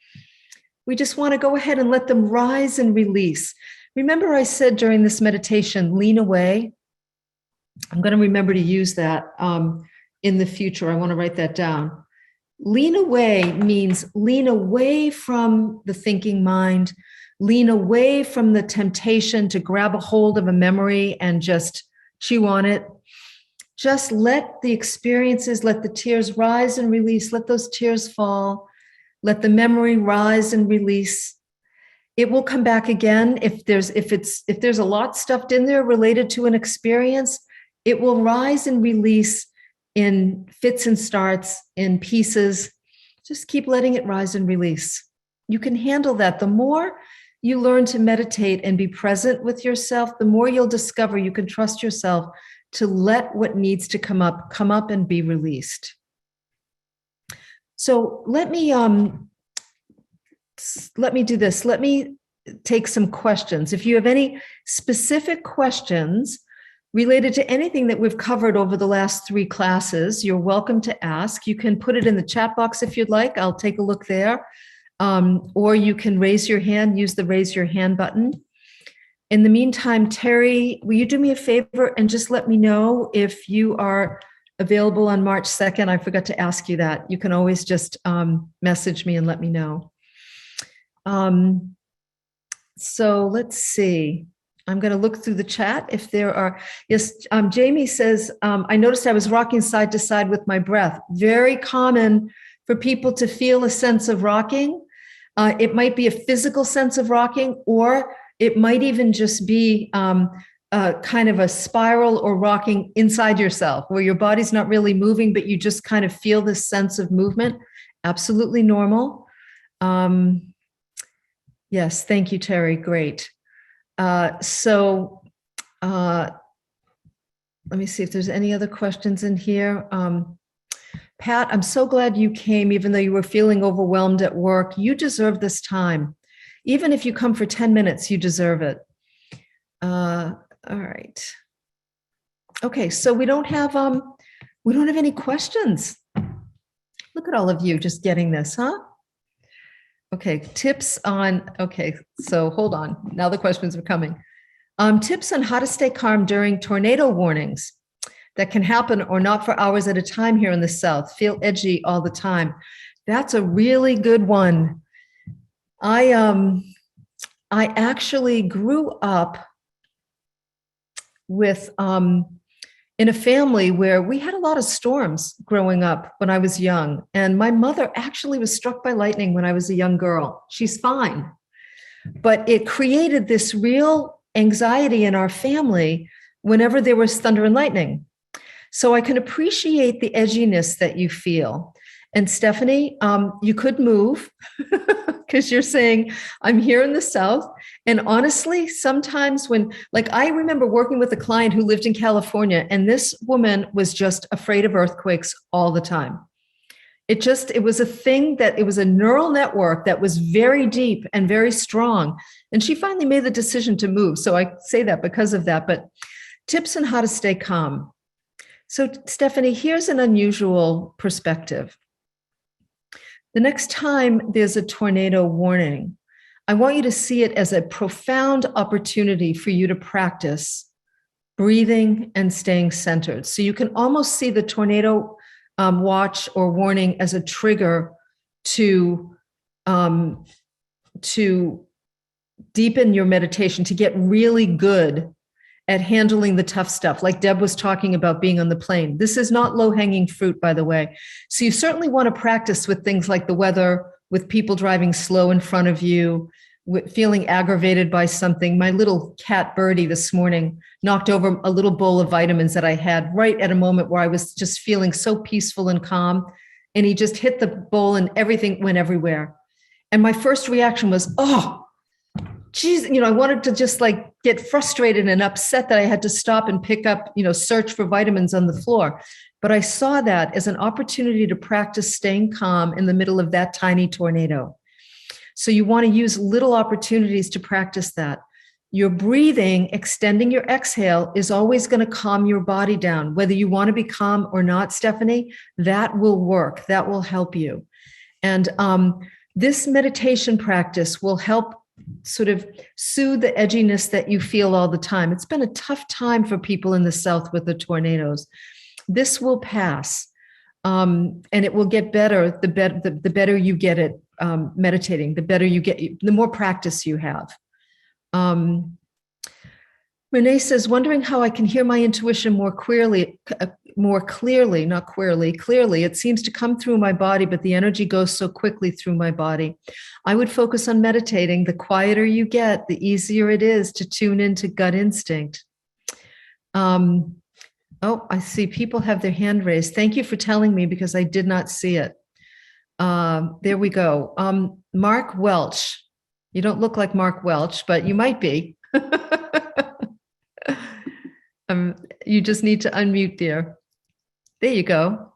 we just want to go ahead and let them rise and release. Remember I said during this meditation, lean away. I'm going to remember to use that in the future. I want to write that down. Lean away means lean away from the thinking mind, lean away from the temptation to grab a hold of a memory and just chew on it. Just let the experiences, let the tears rise and release, let those tears fall, let the memory rise and release. It will come back again. If there's a lot stuffed in there related to an experience, it will rise and release in fits and starts, in pieces. Just keep letting it rise and release. You can handle that. The more you learn to meditate and be present with yourself, the more you'll discover you can trust yourself to let what needs to come up and be released. So let me do this. Let me take some questions. If you have any specific questions related to anything that we've covered over the last 3 classes, you're welcome to ask. You can put it in the chat box if you'd like. I'll take a look there. Or you can raise your hand, use the raise your hand button. In the meantime, Terry, will you do me a favor and just let me know if you are available on March 2nd? I forgot to ask you that. You can always just message me and let me know. So let's see. I'm going to look through the chat if there are. Yes, Jamie says, I noticed I was rocking side to side with my breath. Very common for people to feel a sense of rocking. It might be a physical sense of rocking, or it might even just be kind of a spiral or rocking inside yourself where your body's not really moving, but you just kind of feel this sense of movement. Absolutely normal. Yes, thank you, Terry. Great. So let me see if there's any other questions in here. Pat, I'm so glad you came, even though you were feeling overwhelmed at work. You deserve this time. Even if you come for 10 minutes, you deserve it. All right. Okay, so we don't have any questions. Look at all of you just getting this, huh? Okay, tips on, okay, so hold on. Now the questions are coming. Tips on how to stay calm during tornado warnings that can happen or not for hours at a time here in the South. Feel edgy all the time. That's a really good one. I actually grew up with in a family where we had a lot of storms growing up when I was young. And my mother actually was struck by lightning when I was a young girl. She's fine. But it created this real anxiety in our family whenever there was thunder and lightning. So I can appreciate the edginess that you feel. And Stephanie, you could move because you're saying, I'm here in the South. And honestly, sometimes when, like, I remember working with a client who lived in California, and this woman was just afraid of earthquakes all the time. It was a thing that, it was a neural network that was very deep and very strong. And she finally made the decision to move. So I say that because of that, but tips on how to stay calm. So Stephanie, here's an unusual perspective. The next time there's a tornado warning, I want you to see it as a profound opportunity for you to practice breathing and staying centered. So you can almost see the tornado watch or warning as a trigger to deepen your meditation, to get really good at handling the tough stuff, like Deb was talking about being on the plane. This is not low-hanging fruit, by the way. So you certainly want to practice with things like the weather, with people driving slow in front of you, with feeling aggravated by something. My little cat Birdie this morning knocked over a little bowl of vitamins that I had right at a moment where I was just feeling so peaceful and calm. And he just hit the bowl and everything went everywhere. And my first reaction was, oh, geez, I wanted to just like get frustrated and upset that I had to stop and pick up, search for vitamins on the floor. But I saw that as an opportunity to practice staying calm in the middle of that tiny tornado. So you want to use little opportunities to practice that. Your breathing, extending your exhale, is always going to calm your body down. Whether you want to be calm or not, Stephanie, that will work. That will help you. And this meditation practice will help sort of soothe the edginess that you feel all the time. It's been a tough time for people in the South with the tornadoes. This will pass, and it will get better. The better you get at meditating, the better you get, the more practice you have. Renee says, wondering how I can hear my intuition more clearly, not queerly, clearly. It seems to come through my body, but the energy goes so quickly through my body. I would focus on meditating. The quieter you get, the easier it is to tune into gut instinct. Oh, I see people have their hand raised. Thank you for telling me because I did not see it. There we go. Mark Welch. You don't look like Mark Welch, but you might be. You just need to unmute, dear. There you go.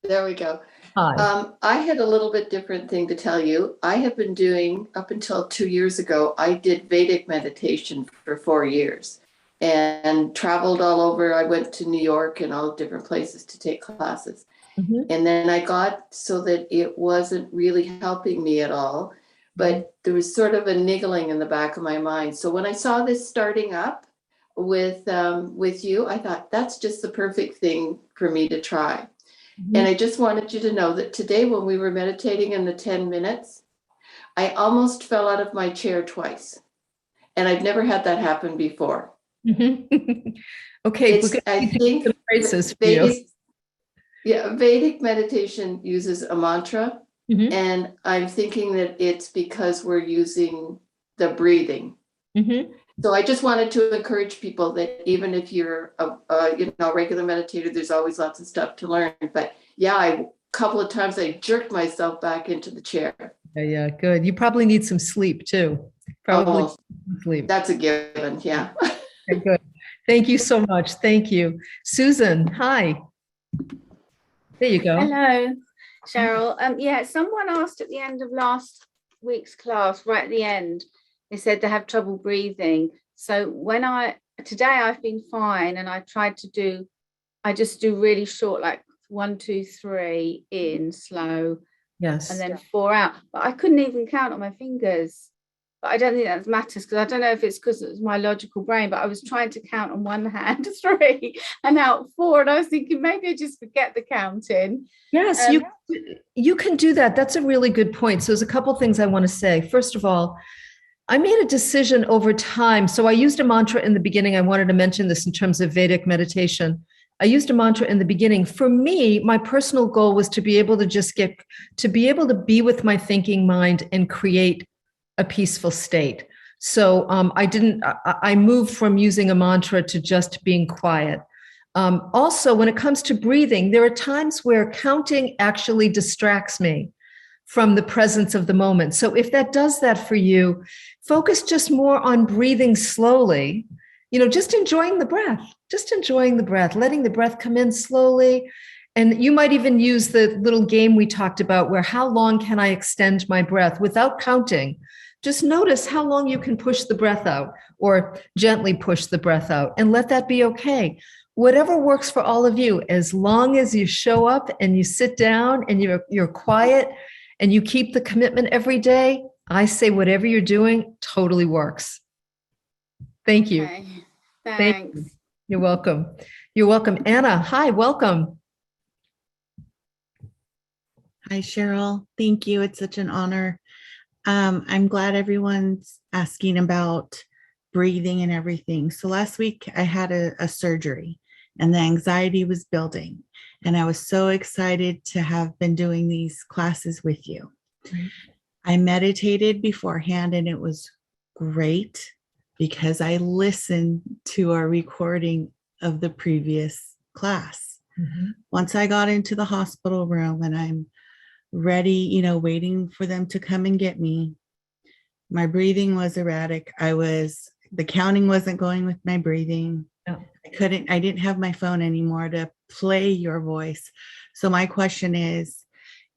There we go. Hi. I had a little bit different thing to tell you. I have been doing, up until 2 years ago, I did Vedic meditation for 4 years and traveled all over. I went to New York and all different places to take classes. Mhm. And then I got so that it wasn't really helping me at all, but there was sort of a niggling in the back of my mind. So when I saw this starting up with you, I thought that's just the perfect thing for me to try. And I just wanted you to know that today when we were meditating in the 10 minutes, I almost fell out of my chair twice. And I've never had that happen before. Mhm. Okay, It's, I think some phrases for you. Vedic meditation uses a mantra. Mhm. And I'm thinking that it's because we're using the breathing. Mhm. So I just wanted to encourage people that even if you're a regular meditator, there's always lots of stuff to learn. But yeah, a couple of times I jerked myself back into the chair. Yeah, good. You probably need some sleep too. Probably Almost. sleep. That's a given. Yeah. Okay, good. Thank you so much. Thank you. Susan, hi. There you go. Hello, Cheryl. Yeah, someone asked at the end of last week's class, right at the end, they said they have trouble breathing. So today I've been fine, and I just do really short, like 1, 2, 3 in slow, Yes. and then 4 out. But I couldn't even count on my fingers. But I don't think that matters because I don't know if it's because it's my logical brain, but I was trying to count on one hand 3 and out 4. And I was thinking maybe I just forget the counting. Yes, you can do that. That's a really good point. So there's a couple things I want to say. First of all, I made a decision over time. So I used a mantra in the beginning. I wanted to mention this in terms of Vedic meditation. I used a mantra in the beginning. For me, my personal goal was to be able to be with my thinking mind and create a peaceful state. So I moved from using a mantra to just being quiet. Also, when it comes to breathing, there are times where counting actually distracts me from the presence of the moment. So if that does that for you, focus just more on breathing slowly, just enjoying the breath, letting the breath come in slowly. And you might even use the little game we talked about where how long can I extend my breath without counting? Just notice how long you can push the breath out or gently push the breath out and let that be okay. Whatever works for all of you, as long as you show up and you sit down and you're quiet and you keep the commitment every day, I say whatever you're doing totally works. Thank you. Okay. Thanks. Thanks. You're welcome. You're welcome. Anna, hi, welcome. Hi, Cheryl. Thank you. It's such an honor. I'm glad everyone's asking about breathing and everything. So last week I had a surgery and the anxiety was building. And I was so excited to have been doing these classes with you. Right. I meditated beforehand and it was great because I listened to our recording of the previous class. Mm-hmm. Once I got into the hospital room and I'm ready, waiting for them to come and get me, my breathing was erratic. The counting wasn't going with my breathing. No. I didn't have my phone anymore to play your voice. So my question is,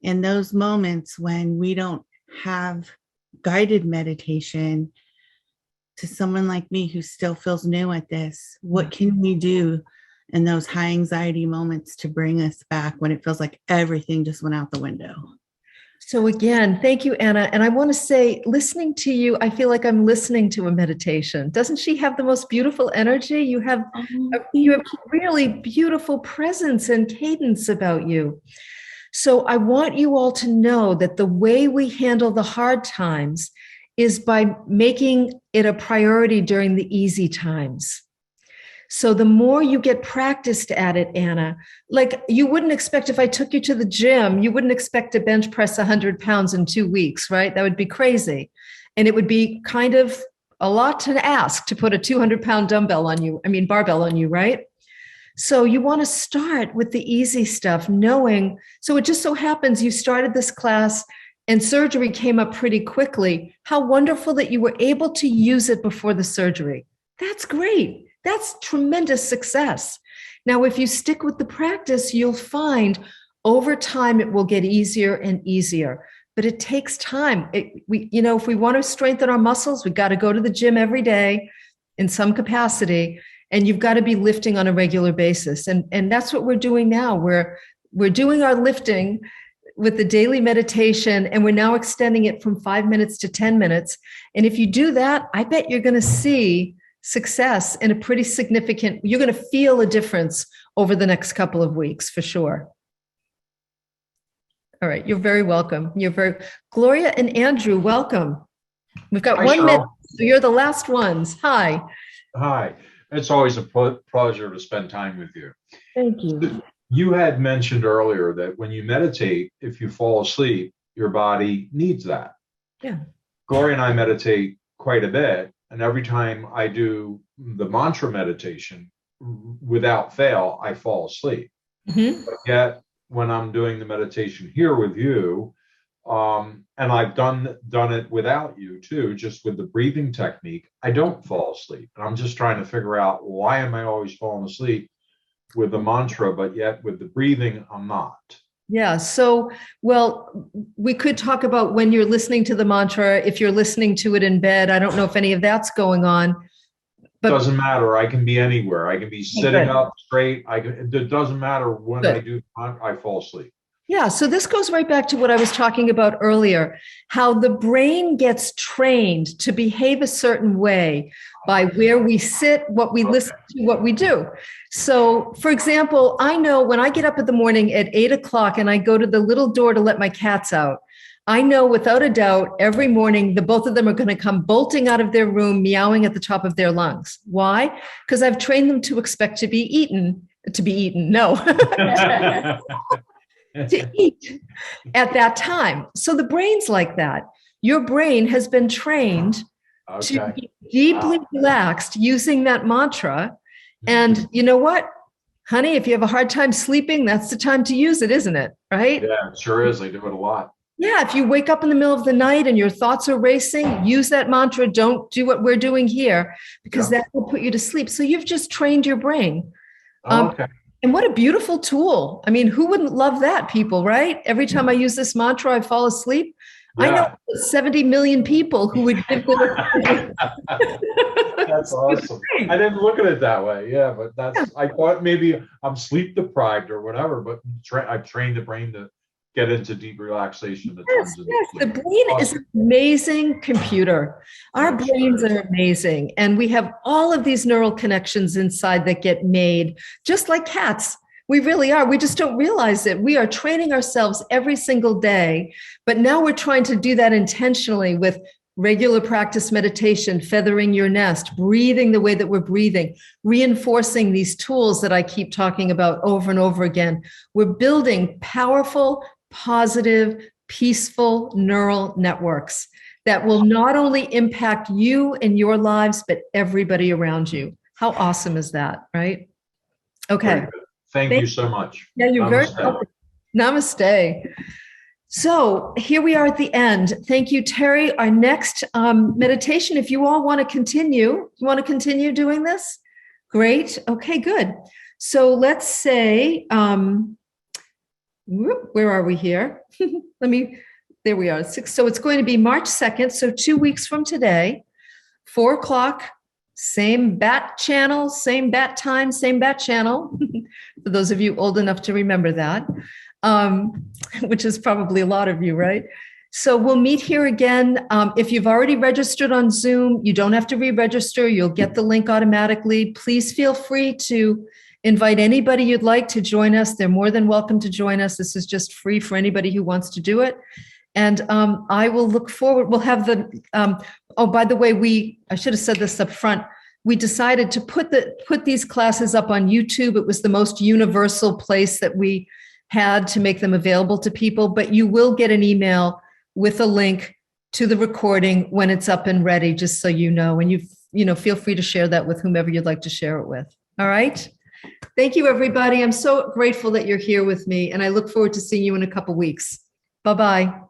in those moments when we don't have guided meditation, to someone like me who still feels new at this, what can we do in those high anxiety moments to bring us back when it feels like everything just went out the window? So again, thank you, Anna. And I want to say, listening to you, I feel like I'm listening to a meditation. Doesn't she have the most beautiful energy? You have really beautiful presence and cadence about you. So I want you all to know that the way we handle the hard times is by making it a priority during the easy times. So the more you get practiced at it, Anna, like you wouldn't expect if I took you to the gym, you wouldn't expect to bench press 100 pounds in 2 weeks, right? That would be crazy. And it would be kind of a lot to ask to put a 200-pound barbell on you, right? So you want to start with the easy stuff, knowing. So it just so happens you started this class and surgery came up pretty quickly. How wonderful that you were able to use it before the surgery. That's great. That's tremendous success. Now, if you stick with the practice, you'll find over time it will get easier and easier. But it takes time. If we want to strengthen our muscles, we've got to go to the gym every day in some capacity, and you've got to be lifting on a regular basis. And that's what we're doing now. We're doing our lifting with the daily meditation, and we're now extending it from 5 minutes to 10 minutes. And if you do that, I bet you're going to see success in a pretty significant, you're going to feel a difference over the next couple of weeks for sure. All right, you're very welcome. Gloria and Andrew, welcome. We've got Hi, 1 Cheryl. minute, so you're the last ones. Hi. Hi, it's always a pleasure to spend time with you. Thank you. You had mentioned earlier that when you meditate, if you fall asleep, your body needs that. Yeah. Gloria and I meditate quite a bit, and every time I do the mantra meditation, without fail, I fall asleep. Mm-hmm. But yet, when I'm doing the meditation here with you, and I've done it without you too, just with the breathing technique, I don't fall asleep. And I'm just trying to figure out, why am I always falling asleep with the mantra, but yet with the breathing, I'm not? Yeah. So, well, we could talk about when you're listening to the mantra, if you're listening to it in bed. I don't know if any of that's going on. But doesn't matter. I can be anywhere. I can be sitting up straight. It doesn't matter when Good. I do, I fall asleep. Yeah, so this goes right back to what I was talking about earlier, how the brain gets trained to behave a certain way by where we sit, what we listen to, what we do. So, for example, I know when I get up in the morning at 8 o'clock and I go to the little door to let my cats out, I know without a doubt every morning the both of them are going to come bolting out of their room, meowing at the top of their lungs. Why? Because I've trained them to expect to be eaten. No. To eat at that time. So the brain's like that. Your brain has been trained to be deeply relaxed using that mantra. And you know what, honey, if you have a hard time sleeping, that's the time to use it, isn't it? Right? Yeah, it sure is. I do it a lot. Yeah, if you wake up in the middle of the night and your thoughts are racing, use that mantra. Don't do what we're doing here, because that will put you to sleep. So you've just trained your brain. Okay. And what a beautiful tool. I mean, who wouldn't love that, people, right? Every time I use this mantra, I fall asleep. Yeah. I know 70 million people who would give their... That's awesome. I didn't look at it that way. Yeah, but I thought maybe I'm sleep deprived or whatever, but I've trained the brain to get into deep relaxation. Yes. The brain is an amazing computer. Our brains are amazing. And we have all of these neural connections inside that get made, just like cats. We really are. We just don't realize it. We are training ourselves every single day. But now we're trying to do that intentionally with regular practice meditation, feathering your nest, breathing the way that we're breathing, reinforcing these tools that I keep talking about over and over again. We're building powerful, positive, peaceful neural networks that will not only impact you and your lives, but everybody around you. How awesome is that, right? Okay. Thank you so much. Yeah, you're very welcome. Namaste. So here we are at the end. Thank you, Terry. Our next meditation, if you all want to continue, doing this? Great. Okay, good. So let's say, where are we here? There we are. So it's going to be March 2nd. So 2 weeks from today, 4 o'clock, same bat channel, same bat time, same bat channel. For those of you old enough to remember that, which is probably a lot of you, right? So we'll meet here again. If you've already registered on Zoom, you don't have to re-register. You'll get the link automatically. Please feel free to invite anybody you'd like to join us. They're more than welcome to join us. This is just free for anybody who wants to do it. And I will look forward. We'll have the, oh, by the way, I should have said this up front. We decided to put these classes up on YouTube. It was the most universal place that we had to make them available to people, but you will get an email with a link to the recording when it's up and ready, just so you know, and you feel free to share that with whomever you'd like to share it with. All right. Thank you, everybody. I'm so grateful that you're here with me, and I look forward to seeing you in a couple weeks. Bye-bye.